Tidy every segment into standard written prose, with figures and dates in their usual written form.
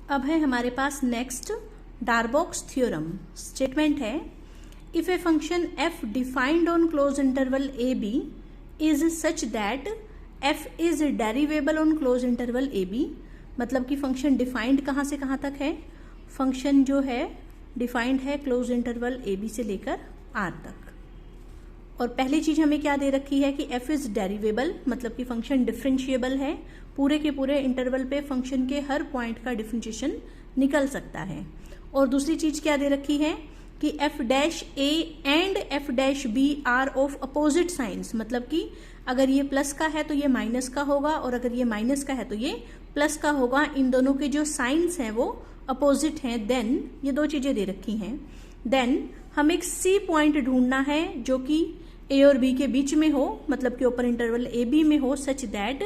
अब है हमारे पास नेक्स्ट डार्बॉक्स थ्योरम। स्टेटमेंट है if a function f defined on close interval A b is such that f is derivable on close interval A b. मतलब कि function defined कहाँ से कहाँ तक है, फंक्शन जो है डिफाइंड है क्लोज इंटरवल ए बी से लेकर r तक। और पहली चीज हमें क्या दे रखी है कि f इज डेरिवेबल, मतलब कि फंक्शन डिफरेंशिएबल है, पूरे के पूरे इंटरवल पे फंक्शन के हर पॉइंट का डिफरेंशिएशन निकल सकता है। और दूसरी चीज क्या दे रखी है कि f dash a and f dash b are of opposite signs. मतलब कि अगर ये प्लस का है तो ये माइनस का होगा, और अगर ये माइनस का है तो ये प्लस का होगा। इन दोनों के जो साइंस हैं वो अपोजिट हैं। देन ये दो चीजें दे रखी हैं। देन हम एक सी पॉइंट ढूंढना है जो कि ए और बी के बीच में हो, मतलब कि ओपन इंटरवल ए बी में हो, such that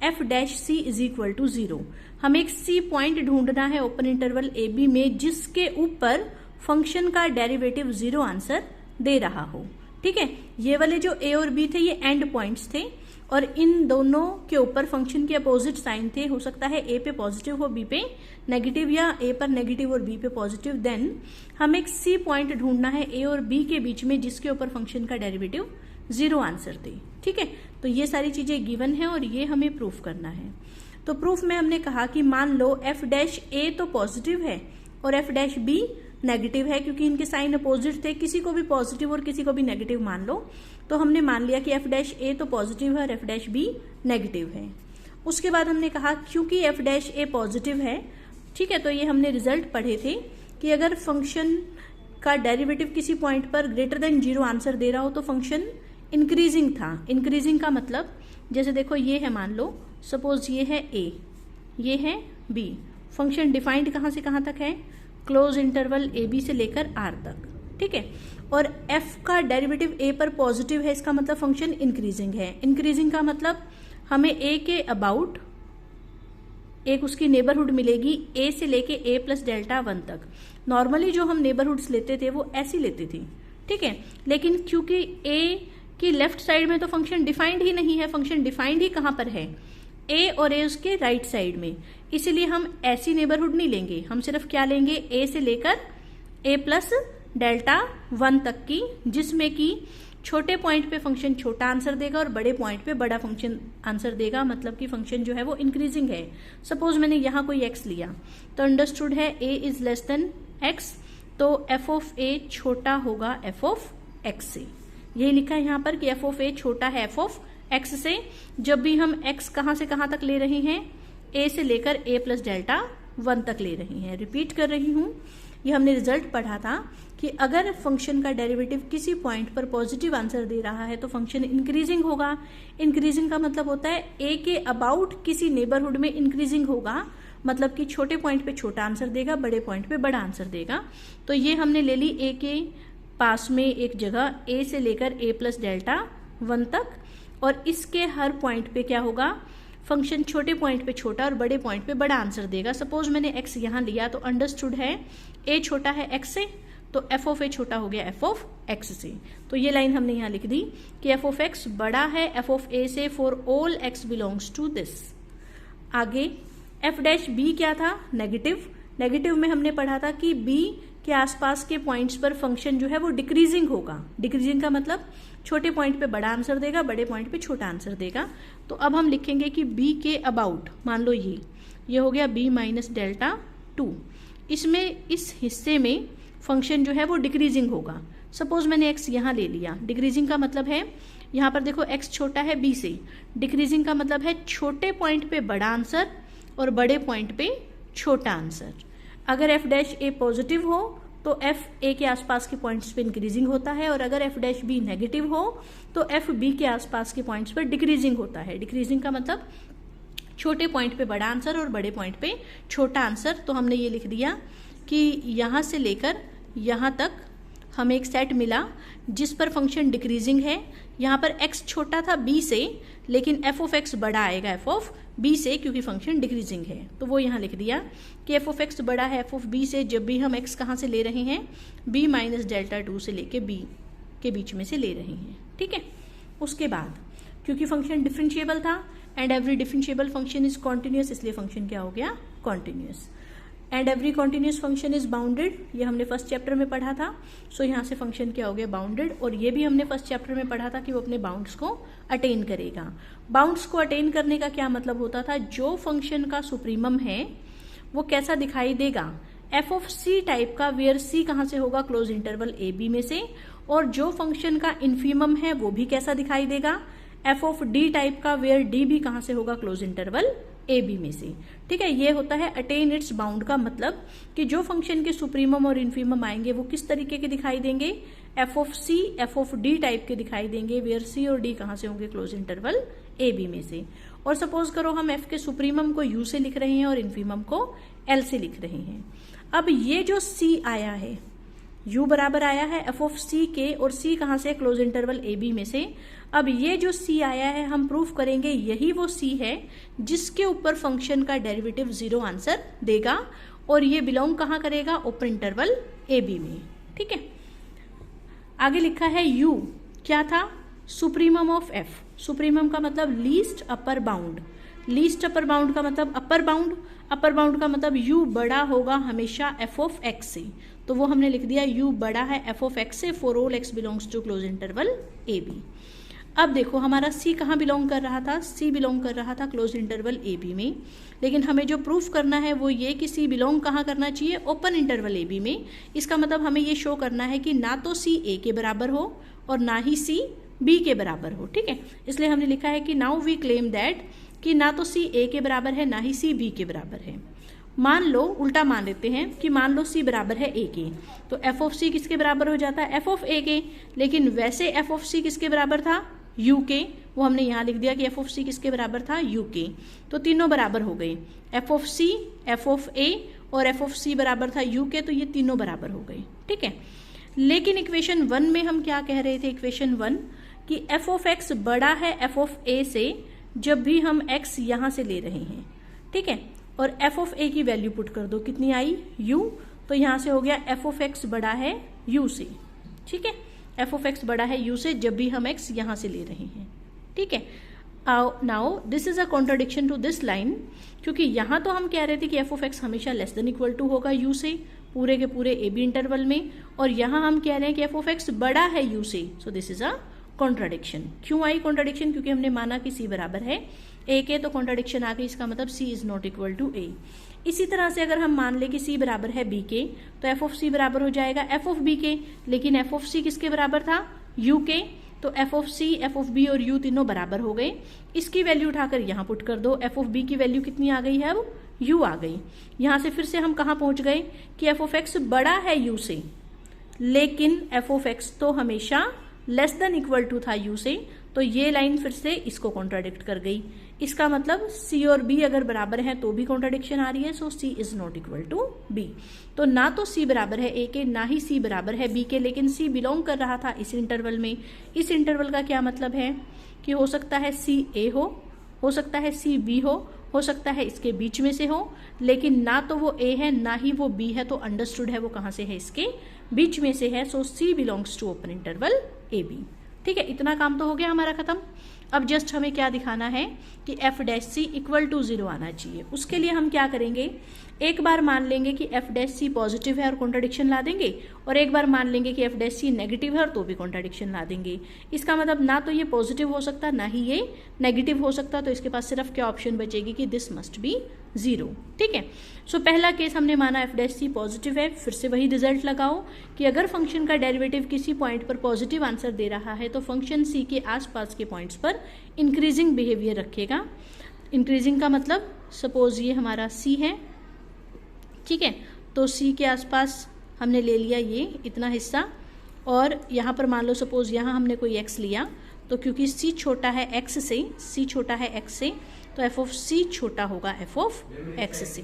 F dash C is equal to 0। हम एक सी पॉइंट ढूंढना है ओपन इंटरवल ए बी में जिसके ऊपर फंक्शन का डेरिवेटिव 0 आंसर दे रहा हो। ठीक है, ये वाले जो ए और बी थे ये एंड पॉइंट्स थे, और इन दोनों के ऊपर फंक्शन के अपोजिट साइन थे। हो सकता है ए पे पॉजिटिव हो, बी पे नेगेटिव, या ए पर नेगेटिव और बी पे पॉजिटिव। देन हम एक सी पॉइंट ढूंढना है ए और बी के बीच में जिसके ऊपर फंक्शन का डेरिवेटिव 0 आंसर दे। ठीक है, तो ये सारी चीजें गिवन है और ये हमें प्रूफ करना है। तो प्रूफ में हमने कहा कि मान लो एफ डैश ए तो पॉजिटिव है और एफ डैश बी नेगेटिव है, क्योंकि इनके साइन अपोजिट थे, किसी को भी पॉजिटिव और किसी को भी नेगेटिव मान लो। तो हमने मान लिया कि एफ डैश ए तो पॉजिटिव है और एफ डैश बी नेगेटिव है। उसके बाद हमने कहा क्योंकि एफ डैश ए पॉजिटिव है, ठीक है, तो ये हमने रिजल्ट पढ़े थे कि अगर फंक्शन का डेरिवेटिव किसी पॉइंट पर ग्रेटर देन 0 आंसर दे रहा हो तो फंक्शन इंक्रीजिंग था। इंक्रीजिंग का मतलब जैसे देखो ये है, मान लो सपोज ये है ए, ये है बी। फंक्शन डिफाइंड कहाँ से कहाँ तक है, क्लोज इंटरवल ए बी से लेकर आर तक। ठीक है, और एफ का डेरिवेटिव ए पर पॉजिटिव है, इसका मतलब फंक्शन इंक्रीजिंग है। इंक्रीजिंग का मतलब हमें ए के अबाउट एक उसकी नेबरहुड मिलेगी ए से लेके ए प्लस डेल्टा 1 तक। नॉर्मली जो हम नेबरहुड्स लेते थे वो ऐसी लेते थे, ठीक है, लेकिन क्योंकि ए की लेफ्ट साइड में तो फंक्शन डिफाइंड ही नहीं है, फंक्शन डिफाइंड ही कहाँ पर है, ए और ए उसके राइट साइड में, इसीलिए हम ऐसी नेबरहुड नहीं लेंगे। हम सिर्फ क्या लेंगे, ए से लेकर ए प्लस डेल्टा 1 तक की, जिसमें कि छोटे पॉइंट पे फंक्शन छोटा आंसर देगा और बड़े पॉइंट पे बड़ा फंक्शन आंसर देगा। मतलब कि फंक्शन जो है वो इंक्रीजिंग है। सपोज मैंने यहाँ कोई एक्स लिया तो अंडरस्टूड है ए इज लेस देन एक्स, तो एफ ऑफ ए छोटा होगा एफ ऑफ एक्स से। यही लिखा है यहाँ पर कि एफ ऑफ ए छोटा है एफ ऑफ एक्स से, जब भी हम एक्स कहाँ से कहाँ तक ले रहे हैं, ए से लेकर ए प्लस डेल्टा 1 तक ले रहे हैं। रिपीट कर रही हूँ, ये हमने रिजल्ट पढ़ा था कि अगर फंक्शन का डेरिवेटिव किसी पॉइंट पर पॉजिटिव आंसर दे रहा है तो फंक्शन इंक्रीजिंग होगा। इंक्रीजिंग का मतलब होता है ए के अबाउट किसी नेबरहुड में इंक्रीजिंग होगा, मतलब कि छोटे पॉइंट पे छोटा आंसर देगा, बड़े पॉइंट पे बड़ा आंसर देगा। तो ये हमने ले ली ए के पास में एक जगह ए से लेकर ए प्लस डेल्टा 1 तक, और इसके हर पॉइंट पे क्या होगा, फंक्शन छोटे पॉइंट पे छोटा और बड़े पॉइंट पे बड़ा आंसर देगा। सपोज मैंने x यहाँ लिया तो अंडरस्टूड है a छोटा है x से, तो f ऑफ a छोटा हो गया f ऑफ x से। तो ये लाइन हमने यहाँ लिख दी कि f ऑफ x बड़ा है f ऑफ a से for all x belongs to this. आगे f डैश b क्या था, नेगेटिव। नेगेटिव में हमने पढ़ा था कि b के आसपास के पॉइंट्स पर फंक्शन जो है वो डिक्रीजिंग होगा। डिक्रीजिंग का मतलब छोटे पॉइंट पे बड़ा आंसर देगा, बड़े पॉइंट पे छोटा आंसर देगा। तो अब हम लिखेंगे कि b के अबाउट, मान लो ये हो गया b माइनस डेल्टा 2। इसमें इस हिस्से में फंक्शन जो है वो डिक्रीजिंग होगा। सपोज मैंने x यहाँ ले लिया। डिक्रीजिंग का मतलब है, यहाँ पर देखो x छोटा है b से, डिक्रीजिंग का मतलब है छोटे पॉइंट पे बड़ा आंसर और बड़े पॉइंट पे छोटा आंसर। अगर एफ डैश ए पॉजिटिव हो तो एफ ए के आसपास के पॉइंट्स पे इंक्रीजिंग होता है, और अगर एफ डैश बी नेगेटिव हो तो एफ बी के आसपास के पॉइंट्स पर डिक्रीजिंग होता है। डिक्रीजिंग का मतलब छोटे पॉइंट पे बड़ा आंसर और बड़े पॉइंट पे छोटा आंसर। तो हमने ये लिख दिया कि यहाँ से लेकर यहाँ तक हमें एक सेट मिला जिस पर फंक्शन डिक्रीजिंग है। यहाँ पर x छोटा था b से, लेकिन f ऑफ x बड़ा आएगा f ऑफ b से, क्योंकि फंक्शन डिक्रीजिंग है। तो वो यहाँ लिख दिया कि f ऑफ x बड़ा है f ऑफ b से, जब भी हम x कहाँ से ले रहे हैं, b माइनस डेल्टा 2 से लेके b के बीच में से ले रहे हैं। ठीक है, उसके बाद क्योंकि फंक्शन डिफरेंशिएबल था and every differentiable function is continuous, इसलिए फंक्शन क्या हो गया, continuous. And every continuous function is bounded, ये हमने फर्स्ट चैप्टर में पढ़ा था। सो यहाँ से फंक्शन क्या हो गया, बाउंडेड। और ये भी हमने फर्स्ट चैप्टर में पढ़ा था कि वो अपने बाउंड्स को अटेन करेगा। बाउंड्स को अटेन करने का क्या मतलब होता था, जो फंक्शन का सुप्रीमम है वो कैसा दिखाई देगा, एफ ऑफ सी टाइप का, वेयर सी कहाँ से होगा, क्लोज इंटरवल ए बी में से। और जो फंक्शन का इन्फीमम है वो भी कैसा दिखाई देगा, एफ ऑफ डी टाइप का, वेयर डी भी कहाँ से होगा, क्लोज इंटरवल ए बी में से। ठीक है, ये होता है अटेन इट्स बाउंड का मतलब कि जो फंक्शन के सुप्रीमम और इन्फीमम आएंगे वो किस तरीके के दिखाई देंगे, F of C F of D type के दिखाई देंगे, वेयर सी और डी कहाँ से होंगे, क्लोज इंटरवल ए बी में से। और सपोज करो हम एफ के सुप्रीमम को यू से लिख रहे हैं और इन्फीमम को एल से लिख रहे हैं। अब ये जो सी आया है, u बराबर आया है एफ ऑफ सी के, और c कहाँ से, क्लोज इंटरवल ए बी में से। अब ये जो c आया है हम प्रूफ करेंगे यही वो c है जिसके ऊपर फंक्शन का डेरिवेटिव 0 आंसर देगा, और ये बिलोंग कहाँ करेगा, ओपन इंटरवल ए बी में। ठीक है, आगे लिखा है u क्या था, सुप्रीमम ऑफ f। सुप्रीमम का मतलब least upper bound, least upper bound का मतलब अपर बाउंड, अपर बाउंड का मतलब u बड़ा होगा हमेशा f ऑफ x से। तो वो हमने लिख दिया u बड़ा है f ऑफ x से for all x belongs to close interval A B. अब देखो हमारा c कहाँ बिलोंग कर रहा था, c बिलोंग कर रहा था क्लोज इंटरवल ए बी में, लेकिन हमें जो प्रूफ करना है वो ये कि c बिलोंग कहाँ करना चाहिए, ओपन इंटरवल ए बी में। इसका मतलब हमें ये शो करना है कि ना तो c a के बराबर हो और ना ही c b के बराबर हो। ठीक है, इसलिए हमने लिखा है कि नाउ वी क्लेम दैट कि ना तो c a के बराबर है ना ही c b के बराबर है। मान लो, उल्टा मान लेते हैं कि मान लो c बराबर है a के, तो f ऑफ c किसके बराबर हो जाता है, f ऑफ a के। लेकिन वैसे f ऑफ c किसके बराबर था, u के, वो हमने यहाँ लिख दिया कि f ऑफ c किसके बराबर था, u के। तो तीनों बराबर हो गए, f of c f of a और f ऑफ c बराबर था u के, तो ये तीनों बराबर हो गए। ठीक है, लेकिन इक्वेशन 1 में हम क्या कह रहे थे, इक्वेशन 1 कि f ऑफ x बड़ा है f ऑफ a से जब भी हम x यहाँ से ले रहे हैं। ठीक है, और f ऑफ a की वैल्यू पुट कर दो, कितनी आई, u, तो यहाँ से हो गया f ऑफ x बड़ा है u से। ठीक है, f ऑफ x बड़ा है u से जब भी हम x यहाँ से ले रहे हैं। ठीक है, now this is a contradiction to this line, क्योंकि यहाँ तो हम कह रहे थे कि f ऑफ x हमेशा लेस देन इक्वल टू होगा u से पूरे के पूरे ए बी इंटरवल में, और यहाँ हम कह रहे हैं कि f ऑफ x बड़ा है u से। So this is a contradiction. क्यों आई कॉन्ट्राडिक्शन, क्योंकि हमने माना कि c बराबर है a के, तो कॉन्ट्राडिक्शन आ गई, इसका मतलब c is not equal to a। इसी तरह से अगर हम मान ले कि c बराबर है b के, तो f ऑफ c बराबर हो जाएगा f ऑफ b के, लेकिन f ऑफ c किसके बराबर था, u के, तो f of c f of b और u तीनों बराबर हो गए। इसकी वैल्यू उठाकर यहाँ पुट कर दो, f ऑफ b की वैल्यू कितनी आ गई है, अब u आ गई। यहाँ से फिर से हम कहाँ पहुंच गए कि f ऑफ x बड़ा है u से, लेकिन f ऑफ x तो हमेशा लेस देन इक्वल टू था u से, तो ये लाइन फिर से इसको कॉन्ट्राडिक्ट कर गई। इसका मतलब c और b अगर बराबर हैं तो भी कॉन्ट्राडिक्शन आ रही है, so c is not equal to b। तो ना तो c बराबर है a के, ना ही c बराबर है b के, लेकिन c बिलोंग कर रहा था इस इंटरवल में। इस इंटरवल का क्या मतलब है कि हो सकता है c a हो सकता है c b हो सकता है इसके बीच में से हो, लेकिन ना तो वो a है ना ही वो b है, तो अंडरस्टूड है वो कहाँ से है, इसके बीच में से है। So c belongs to open interval A B. ठीक है, इतना काम तो हो गया हमारा खत्म। अब जस्ट हमें क्या दिखाना है कि f dash c equal to 0 आना चाहिए। उसके लिए हम क्या करेंगे, एक बार मान लेंगे कि f डैश c पॉजिटिव है और कॉन्ट्राडिक्शन ला देंगे, और एक बार मान लेंगे कि f डैश c नेगेटिव है और तो भी कॉन्ट्राडिक्शन ला देंगे। इसका मतलब ना तो ये पॉजिटिव हो सकता ना ही ये नेगेटिव हो सकता, तो इसके पास सिर्फ क्या ऑप्शन बचेगी कि दिस मस्ट बी 0। ठीक है, सो पहला केस हमने माना f डैश c पॉजिटिव है। फिर से वही रिजल्ट लगाओ कि अगर फंक्शन का डेरिवेटिव किसी पॉइंट पर पॉजिटिव आंसर दे रहा है तो फंक्शन c के आसपास के पॉइंट्स पर इंक्रीजिंग बिहेवियर रखेगा। इंक्रीजिंग का मतलब सपोज ये हमारा c है, ठीक है, तो c के आसपास हमने ले लिया ये इतना हिस्सा, और यहाँ पर मान लो सपोज यहाँ हमने कोई x लिया, तो क्योंकि c छोटा है x से, c छोटा है x से, तो f ऑफ c छोटा होगा f ऑफ x से।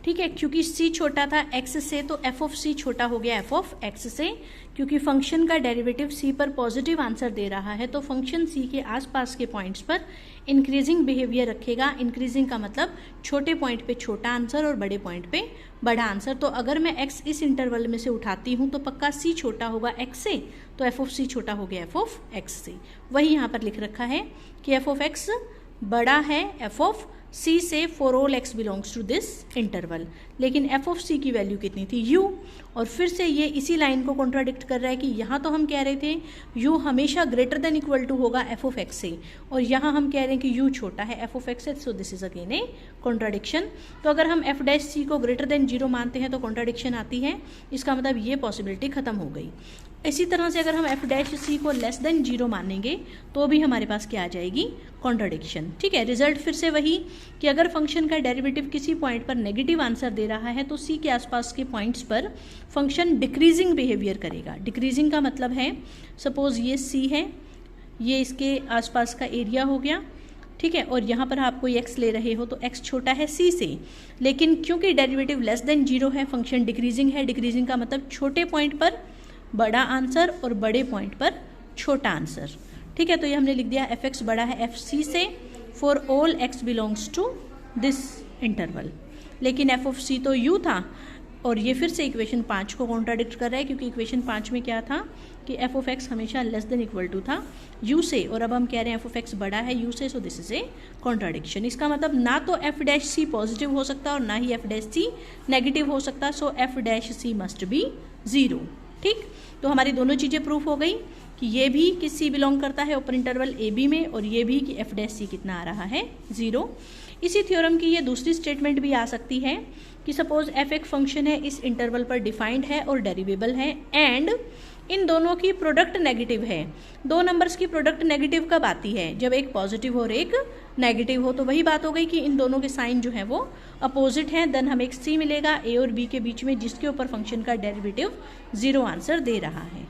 ठीक है, क्योंकि c छोटा था x से, तो f ऑफ c छोटा हो गया f ऑफ x से। क्योंकि फंक्शन का डेरिवेटिव c पर पॉजिटिव आंसर दे रहा है, तो फंक्शन c के आसपास के पॉइंट्स पर इंक्रीजिंग बिहेवियर रखेगा। इंक्रीजिंग का मतलब छोटे पॉइंट पे छोटा आंसर और बड़े पॉइंट पे बड़ा आंसर। तो अगर मैं x इस इंटरवल में से उठाती हूँ तो पक्का c छोटा होगा x से, तो f ऑफ c छोटा हो गया f ऑफ x से। वही यहाँ पर लिख रखा है कि f ऑफ x बड़ा है f ऑफ सी से for all X belongs to this interval. लेकिन एफ ऑफ सी की वैल्यू कितनी थी, यू। और फिर से ये इसी लाइन को कॉन्ट्राडिक्ट कर रहा है कि यहाँ तो हम कह रहे थे यू हमेशा ग्रेटर देन इक्वल टू होगा एफ ऑफ एक्स से, और यहाँ हम कह रहे हैं कि यू छोटा है एफ ऑफ एक्स से, so this is again A contradiction. तो अगर हम एफ डैश सी को ग्रेटर देन 0 मानते हैं तो कॉन्ट्राडिक्शन आती है, इसका मतलब ये पॉसिबिलिटी खत्म हो गई। इसी तरह से अगर हम एफ डैश सी को लेस देन 0 मानेंगे तो भी हमारे पास क्या आ जाएगी, कॉन्ट्राडिक्शन। ठीक है, रिजल्ट फिर से वही कि अगर फंक्शन का डेरिवेटिव किसी पॉइंट पर नेगेटिव आंसर दे रहा है तो सी के आसपास के पॉइंट्स पर फंक्शन डिक्रीजिंग बिहेवियर करेगा। डिक्रीजिंग का मतलब है सपोज ये सी है, ये इसके आसपास का एरिया हो गया, ठीक है, और यहाँ पर आप कोई एक्स ले रहे हो तो एक्स छोटा है सी से, लेकिन क्योंकि डेरिवेटिव लेस देन 0 है फंक्शन डिक्रीजिंग है। डिक्रीजिंग का मतलब छोटे पॉइंट पर बड़ा आंसर और बड़े पॉइंट पर छोटा आंसर। ठीक है, तो ये हमने लिख दिया एफ एक्स बड़ा है एफ सी से for all X belongs to this interval. लेकिन एफ ऑफ सी तो यू था, और ये फिर से इक्वेशन 5 को कॉन्ट्राडिक्ट कर रहा है, क्योंकि इक्वेशन 5 में क्या था कि एफ ऑफ एक्स हमेशा लेस देन इक्वल टू था यू से, और अब हम कह रहे हैं एफ ऑफ एक्स बड़ा है यू से, so this is a contradiction. इसका मतलब ना तो एफ डैश सी पॉजिटिव हो सकता और ना ही एफ डैश सी नेगेटिव हो सकता, so f dash c must be 0। ठीक, तो हमारी दोनों चीज़ें प्रूफ हो गई कि ये भी कि सी बिलोंग करता है ओपन इंटरवल ए बी में, और ये भी कि एफ डैश सी कितना आ रहा है 0। इसी थ्योरम की ये दूसरी स्टेटमेंट भी आ सकती है कि सपोज एफ एक फंक्शन है, इस इंटरवल पर डिफाइंड है और डेरिवेबल है, एंड इन दोनों की प्रोडक्ट नेगेटिव है। दो नंबर्स की प्रोडक्ट नेगेटिव कब आती है, जब एक पॉजिटिव और एक नेगेटिव हो। तो वही बात हो गई कि इन दोनों के साइन जो है वो अपोजिट हैं, देन हमें एक सी मिलेगा ए और बी के बीच में, जिसके ऊपर फंक्शन का डेरिवेटिव 0 आंसर दे रहा है।